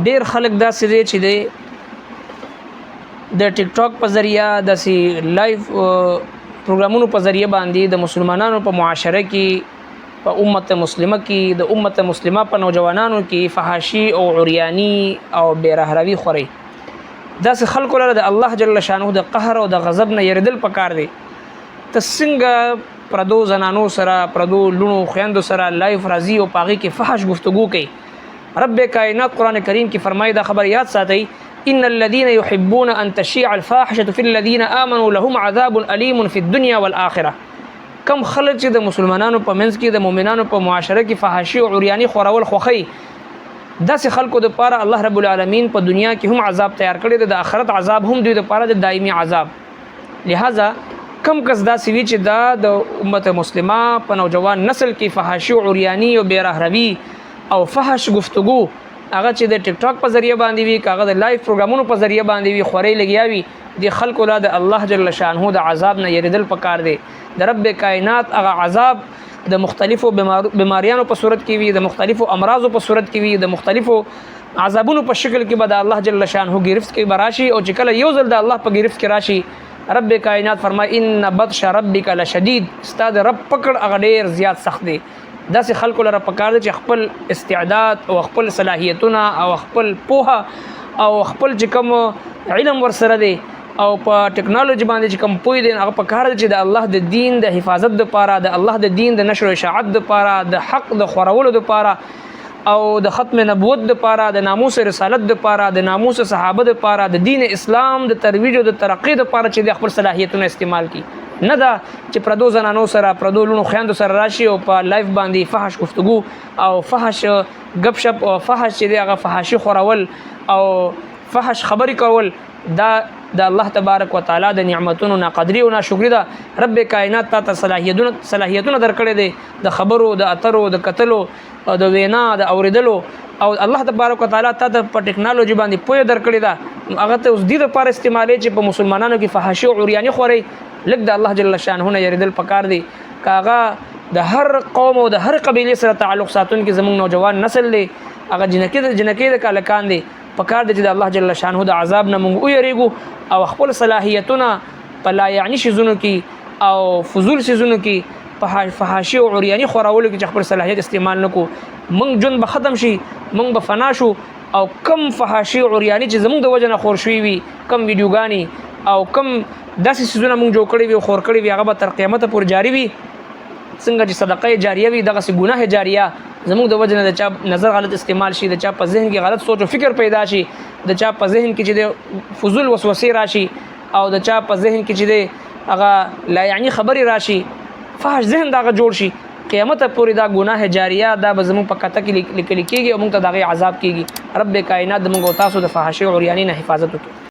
ډېر خلک داسې دی چې د ټیک ټاک په ذریعہ داسې لایف پروګرامونو په ذریعہ باندې د مسلمانانو په معاشره کې په امت مسلمه کې د امت مسلمه په نوجوانانو کې فحاشي او عریانی او بیرهروي خوري. داسې خلکو لپاره د الله جل شانه د قهر او د غضب نه یریدل پکار دی. ته څنګه پردو زنانو سره پردو لونو خويندو سره لایف راځي او پاغي کې فحش گفتگو کوي. رب کائنات قرآن کریم کې فرمایي دا خبر یاد ساتئ ان الذين يحبون ان تشيع الفاحشه في الذين امنوا لهم عذاب اليم في الدنيا والاخره. کم خلک چې د مسلمانانو په منځ کې د مؤمنانو په معاشره کې فحاشي او عریانی خورول خوخي داسې خلکو د پاره الله رب العالمین په دنیا کې هم عذاب تیار کړی دی، د آخرت عذاب هم دوی د پاره د دایمي عذاب. لہذا کم کس داسې وی چې دا د امت مسلمه په نوجوان نسل کې فحاشي او عریانی او بیرهروي او فحش گفتگو هغه چې د ټیک ټاک په ذریعہ باندې وي، هغه د لایف پروګرامونو په ذریعہ باندې وي، خوري لګیاوي د خلکو لا د الله جل شانه د عذاب نه یریدل پکار دی. د رب کائنات هغه عذاب د مختلفو بیماریانو په صورت کې وي، د مختلفو امراضو په صورت کې وي، د مختلفو عذابونو په شکل کې به د الله جل شانه گرفت کې براشي او چې کله یو ځل د الله په گرفت کې راشي رب کائنات فرمای ان بطش ربک لشدید، استاد رب پکړ هغه ډیر زیات سخت دی. داسې خلکو لپاره پکار دی چې خپل استعداد او خپل صلاحیتونه او خپل پوهه او خپل چې کوم علم ورسره دی او په ټکنالوژي باندې چې کوم پوی دی هغه پکار دی چې د الله د دین د حفاظت لپاره، د الله د دین د نشر او اشاعت لپاره، د حق د خورولو لپاره او د ختم نبوت لپاره، د ناموس رسالت لپاره، د ناموس صحابه لپاره، د دین اسلام د ترویج او د ترقی لپاره چې د خپل صلاحیتونه استعمال کړي. نه دا چې پردو زنانو سره پردو لونو خويندو سره راشي او په لایف باندې فحش گفتگو او فحش غب شپ او فحش چې هغه فحاشي خورول او فحش خبري کول دا د الله تبارک وتعالى د نعمتونو ناقدری او ناشکری ده. رب کائنات ته صلاحیتونه درکړي دي د خبرو د اترو د قتلو او د وینا د اوریدلو او الله تبارک وتعالى ته په ټکنالوژي باندې پوهه درکړي ده. هغه ته اوس دې لپاره استعمالي چې په مسلمانانو کې فحاشي او عریانی خوري لګ د الله جل شانه نه یریدل پکار دي. کاغه د هر قوم او د هر قبیله سره تعلق ساتون کې زموږ نوجوان نسل دی هغه جنکې د کالکان دي پکار دي چې د الله جل شانه د عذاب نه موږ ویریږو او خپل صلاحیتونه په لا یعنی شیزونو کې او فضول شیزونو کې په فحاشي او عریانی خورولو کې خپل صلاحیت استعمال نکو موږ جون به ختم شي، موږ به فنا شو او کم فحاشي او عریانی چې زموږ د وجه نه خور شوي وي، کم ویډیوګانی او کم داسې سيزونه موږ جوړ کړی وي خور کړی وي هغه به تر قیامت پورې جاری وي. څنګه چې صدقه جاریه وي دغه سي ګناه جاریه زموږ د وجه نه د چا نظر غلط استعمال شي، د چا په ذهن کې غلط سوچ او فکر پیدا شي، د چا په ذهن کې چې د فضول وسوسې راشي او د چا په ذهن کې چې د هغه لا یعنی خبري راشي، فحش ذهن دغه جوړ شي، قیامت پورې دا ګناه جاریه دا به زموږ په کته کې لیکل کېږي او موږ ته دغه عذاب کېږي. رب کائنات موږ او تاسو د فحاشي او عریانی نه حفاظت وکړي.